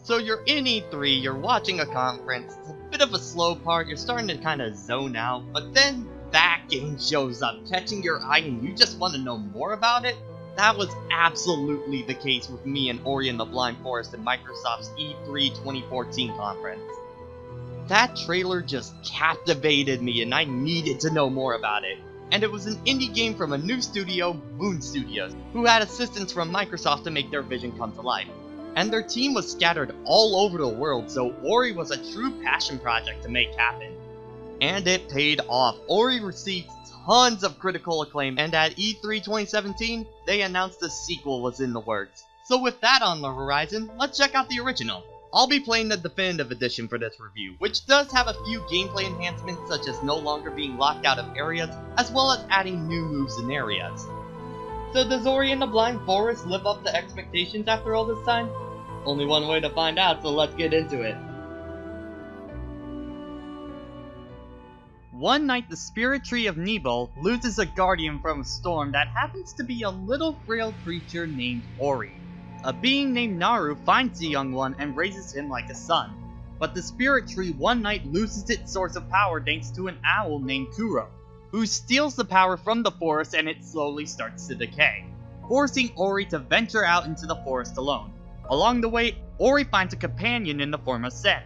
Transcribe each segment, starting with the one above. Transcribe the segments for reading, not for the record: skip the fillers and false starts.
So you're in E3, you're watching a conference, it's a bit of a slow part, you're starting to kind of zone out, but then that game shows up, catching your eye and you just want to know more about it? That was absolutely the case with me and Ori and the Blind Forest at Microsoft's E3 2014 conference. That trailer just captivated me and I needed to know more about it. And it was an indie game from a new studio, Moon Studios, who had assistance from Microsoft to make their vision come to life. And their team was scattered all over the world, so Ori was a true passion project to make happen. And it paid off. Ori received tons of critical acclaim, and at E3 2017, they announced a sequel was in the works. So with that on the horizon, let's check out the original. I'll be playing the definitive edition for this review, which does have a few gameplay enhancements such as no longer being locked out of areas, as well as adding new moves in areas. So does Ori and the Blind Forest live up to expectations after all this time? Only one way to find out, so let's get into it. One night the spirit tree of Nebel loses a guardian from a storm that happens to be a little frail creature named Ori. A being named Naru finds the young one and raises him like a son. But the spirit tree one night loses its source of power thanks to an owl named Kuro, who steals the power from the forest and it slowly starts to decay, forcing Ori to venture out into the forest alone. Along the way, Ori finds a companion in the form of Sen,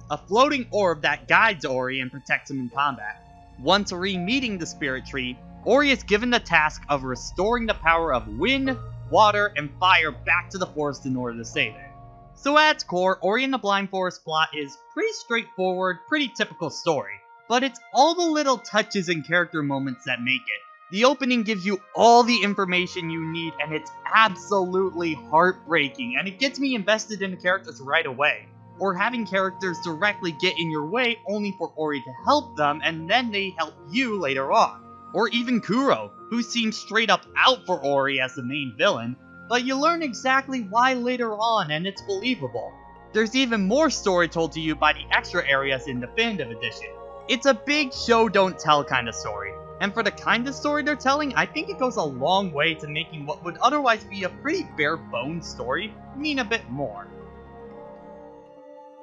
a floating orb that guides Ori and protects him in combat. Once re-meeting the spirit tree, Ori is given the task of restoring the power of wind, water, and fire back to the forest in order to save it. So at its core, Ori and the Blind Forest plot is pretty straightforward, pretty typical story. But it's all the little touches and character moments that make it. The opening gives you all the information you need and it's absolutely heartbreaking and it gets me invested in the characters right away. Or having characters directly get in your way only for Ori to help them and then they help you later on. Or even Kuro, who seems straight up out for Ori as the main villain, but you learn exactly why later on and it's believable. There's even more story told to you by the extra areas in Definitive Edition. It's a big show don't tell kind of story, and for the kind of story they're telling, I think it goes a long way to making what would otherwise be a pretty bare bones story mean a bit more.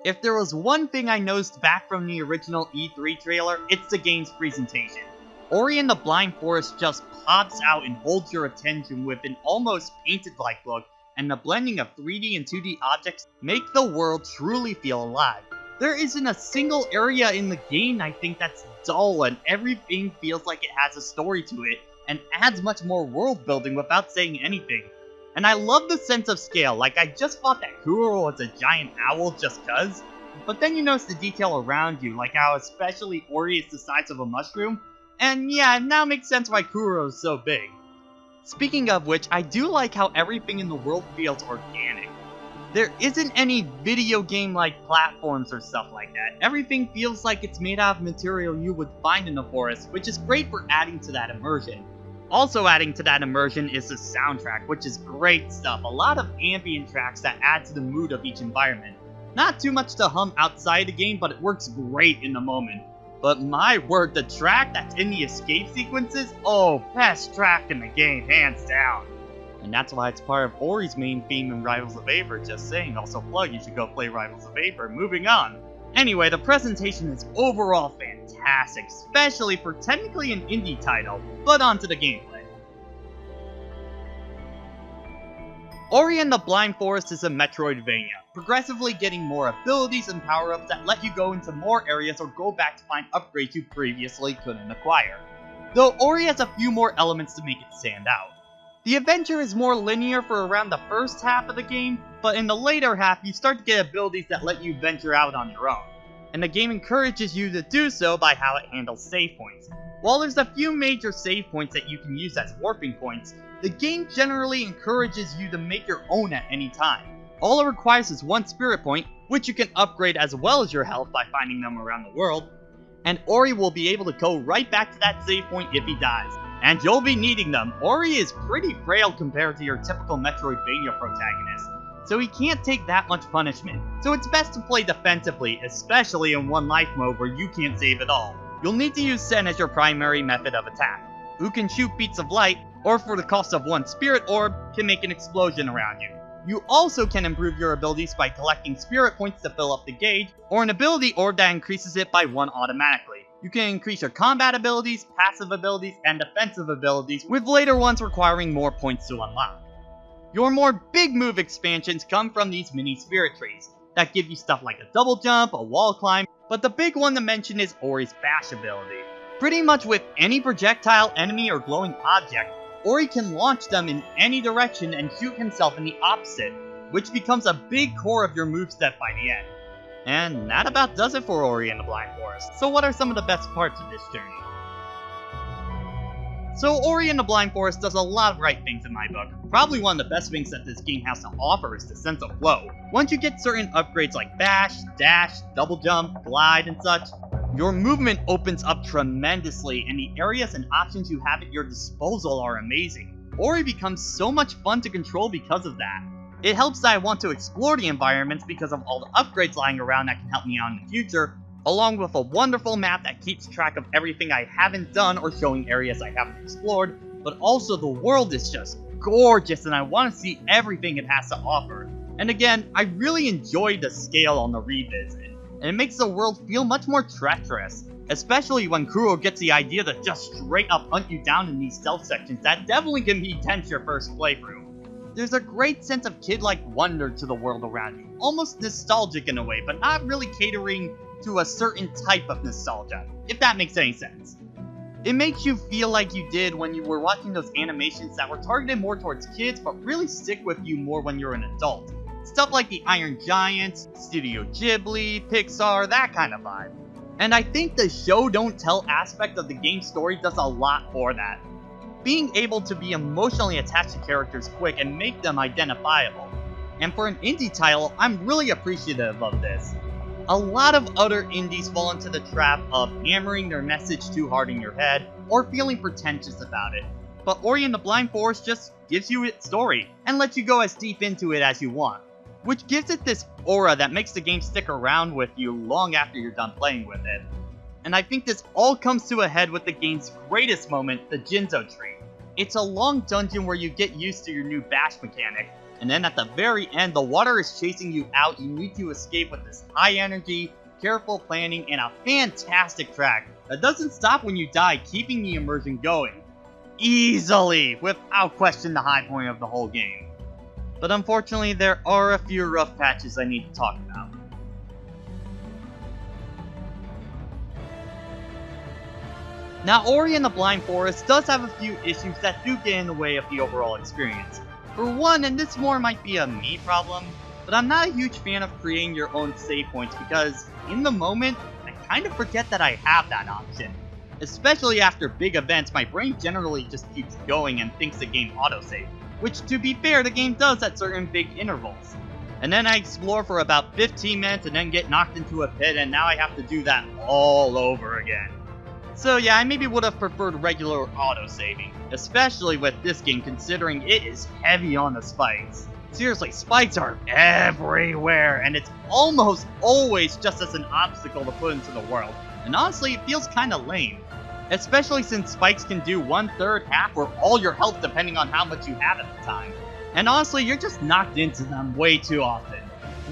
If there was one thing I noticed back from the original E3 trailer, it's the game's presentation. Ori and the Blind Forest just pops out and holds your attention with an almost painted-like look, and the blending of 3D and 2D objects make the world truly feel alive. There isn't a single area in the game I think that's dull, and everything feels like it has a story to it, and adds much more world building without saying anything. And I love the sense of scale, like I just thought that Kuro was a giant owl just cuz. But then you notice the detail around you, like how especially Ori is the size of a mushroom, and yeah, it now makes sense why Kuro is so big. Speaking of which, I do like how everything in the world feels organic. There isn't any video game-like platforms or stuff like that. Everything feels like it's made out of material you would find in the forest, which is great for adding to that immersion. Also adding to that immersion is the soundtrack, which is great stuff. A lot of ambient tracks that add to the mood of each environment. Not too much to hum outside the game, but it works great in the moment. But my word, the track that's in the escape sequences, oh, best track in the game, hands down. And that's why it's part of Ori's main theme in Rivals of Aether, just saying. Also plug, you should go play Rivals of Aether. Moving on. Anyway, the presentation is overall fantastic, especially for technically an indie title, but onto the gameplay. Ori and the Blind Forest is a metroidvania, progressively getting more abilities and power-ups that let you go into more areas or go back to find upgrades you previously couldn't acquire. Though Ori has a few more elements to make it stand out. The adventure is more linear for around the first half of the game, but in the later half you start to get abilities that let you venture out on your own. And the game encourages you to do so by how it handles save points. While there's a few major save points that you can use as warping points, the game generally encourages you to make your own at any time. All it requires is one spirit point, which you can upgrade as well as your health by finding them around the world, and Ori will be able to go right back to that save point if he dies. And you'll be needing them. Ori is pretty frail compared to your typical Metroidvania protagonist, so he can't take that much punishment. So it's best to play defensively, especially in one life mode where you can't save at all. You'll need to use Sen as your primary method of attack, who can shoot beats of light, or for the cost of one spirit orb, can make an explosion around you. You also can improve your abilities by collecting spirit points to fill up the gauge, or an ability orb that increases it by 1 automatically. You can increase your combat abilities, passive abilities, and defensive abilities, with later ones requiring more points to unlock. Your more big move expansions come from these mini spirit trees, that give you stuff like a double jump, a wall climb, but the big one to mention is Ori's bash ability. Pretty much with any projectile, enemy, or glowing object, Ori can launch them in any direction and shoot himself in the opposite, which becomes a big core of your moveset by the end. And that about does it for Ori and the Blind Forest. So what are some of the best parts of this journey? So Ori and the Blind Forest does a lot of right things in my book. Probably one of the best things that this game has to offer is the sense of flow. Once you get certain upgrades like bash, dash, double jump, glide, and such, your movement opens up tremendously, and the areas and options you have at your disposal are amazing. Ori becomes so much fun to control because of that. It helps that I want to explore the environments because of all the upgrades lying around that can help me out in the future, along with a wonderful map that keeps track of everything I haven't done or showing areas I haven't explored, but also the world is just gorgeous and I want to see everything it has to offer. And again, I really enjoyed the scale on the revisit, and it makes the world feel much more treacherous, especially when Kuro gets the idea to just straight up hunt you down in these stealth sections that definitely can be tense your first playthrough. There's a great sense of kid-like wonder to the world around you, almost nostalgic in a way, but not really catering to a certain type of nostalgia, if that makes any sense. It makes you feel like you did when you were watching those animations that were targeted more towards kids, but really stick with you more when you're an adult. Stuff like the Iron Giants, Studio Ghibli, Pixar, that kind of vibe. And I think the show don't tell aspect of the game's story does a lot for that. Being able to be emotionally attached to characters quick and make them identifiable. And for an indie title, I'm really appreciative of this. A lot of other indies fall into the trap of hammering their message too hard in your head, or feeling pretentious about it. But Ori and the Blind Forest just gives you its story, and lets you go as deep into it as you want. Which gives it this aura that makes the game stick around with you long after you're done playing with it. And I think this all comes to a head with the game's greatest moment, the Jinzo Tree. It's a long dungeon where you get used to your new bash mechanic, and then at the very end, the water is chasing you out. You need to escape with this high energy, careful planning, and a fantastic track that doesn't stop when you die, keeping the immersion going. Easily, without question, the high point of the whole game. But unfortunately, there are a few rough patches I need to talk about. Now, Ori and the Blind Forest does have a few issues that do get in the way of the overall experience. For one, and this more might be a me problem, but I'm not a huge fan of creating your own save points because, in the moment, I kind of forget that I have that option. Especially after big events, my brain generally just keeps going and thinks the game autosave, which to be fair, the game does at certain big intervals. And then I explore for about 15 minutes and then get knocked into a pit, and now I have to do that all over again. So yeah, I maybe would have preferred regular autosaving, especially with this game considering it is heavy on the spikes. Seriously, spikes are everywhere, and it's almost always just as an obstacle to put into the world. And honestly, it feels kinda lame. Especially since spikes can do 1/3, half, or all your health depending on how much you have at the time. And honestly, you're just knocked into them way too often.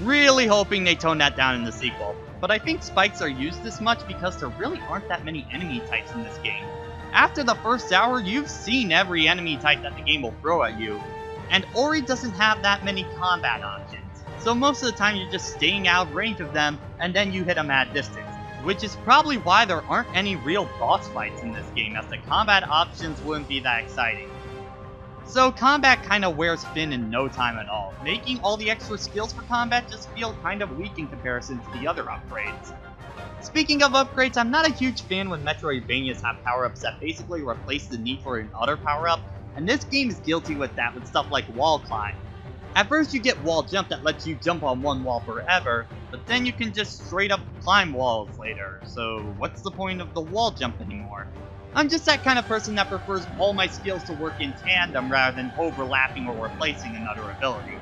Really hoping they tone that down in the sequel. But I think spikes are used this much because there really aren't that many enemy types in this game. After the first hour, you've seen every enemy type that the game will throw at you. And Ori doesn't have that many combat options. So most of the time you're just staying out of range of them, and then you hit them at distance. Which is probably why there aren't any real boss fights in this game, as the combat options wouldn't be that exciting. So combat kinda wears thin in no time at all, making all the extra skills for combat just feel kind of weak in comparison to the other upgrades. Speaking of upgrades, I'm not a huge fan when metroidvanias have power-ups that basically replace the need for another power-up, and this game is guilty with that with stuff like wall climb. At first you get wall jump that lets you jump on one wall forever, but then you can just straight up climb walls later, so what's the point of the wall jump anymore? I'm just that kind of person that prefers all my skills to work in tandem rather than overlapping or replacing another ability.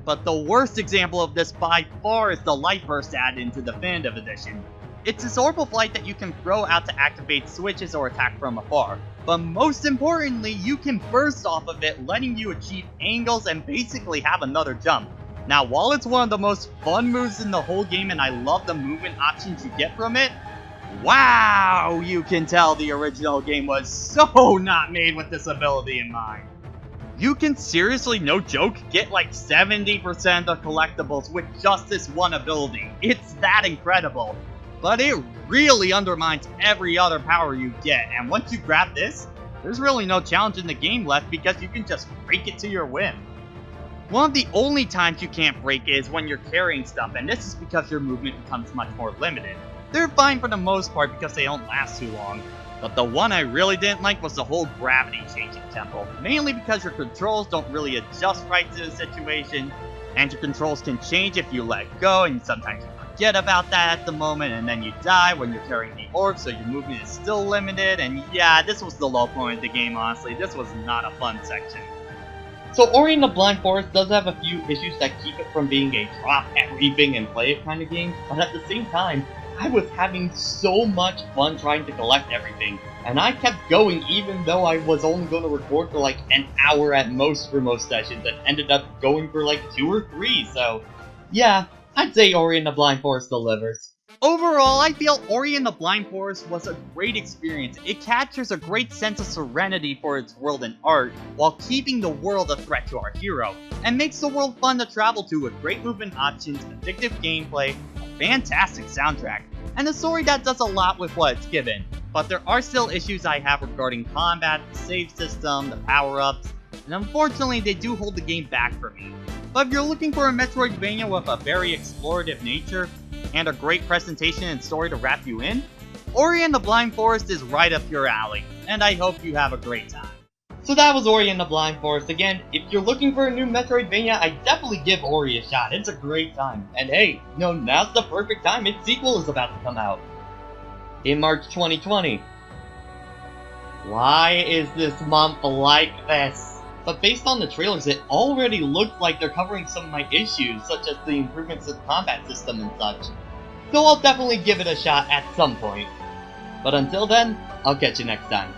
But the worst example of this by far is the Light Burst added into Definitive Edition. It's this orbital flight that you can throw out to activate switches or attack from afar, but most importantly, you can burst off of it, letting you achieve angles and basically have another jump. Now, while it's one of the most fun moves in the whole game and I love the movement options you get from it, wow, you can tell the original game was so not made with this ability in mind. You can seriously, no joke, get like 70% of the collectibles with just this one ability. It's that incredible. But it really undermines every other power you get, and once you grab this, there's really no challenge in the game left because you can just break it to your whim. One of the only times you can't break it is when you're carrying stuff, and this is because your movement becomes much more limited. They're fine for the most part because they don't last too long. But the one I really didn't like was the whole gravity changing tempo, mainly because your controls don't really adjust right to the situation, and your controls can change if you let go, and sometimes you forget about that at the moment, and then you die when you're carrying the orb, so your movement is still limited, and yeah, this was the low point of the game, honestly. This was not a fun section. So Ori and the Blind Forest does have a few issues that keep it from being a drop everything and play it kind of game, but at the same time, I was having so much fun trying to collect everything, and I kept going even though I was only going to record for like an hour at most for most sessions, and ended up going for like 2 or 3, so yeah, I'd say Ori and the Blind Forest delivers. Overall, I feel Ori and the Blind Forest was a great experience. It captures a great sense of serenity for its world and art, while keeping the world a threat to our hero, and makes the world fun to travel to with great movement options, addictive gameplay, a fantastic soundtrack, and a story that does a lot with what it's given. But there are still issues I have regarding combat, the save system, the power-ups, and unfortunately they do hold the game back for me. But if you're looking for a Metroidvania with a very explorative nature, and a great presentation and story to wrap you in, Ori and the Blind Forest is right up your alley, and I hope you have a great time. So that was Ori and the Blind Forest. Again, if you're looking for a new Metroidvania, I definitely give Ori a shot. It's a great time. And hey, now's the perfect time. Its sequel is about to come out in March 2020. Why is this month like this? But based on the trailers, it already looks like they're covering some of my issues, such as the improvements to the combat system and such. So I'll definitely give it a shot at some point. But until then, I'll catch you next time.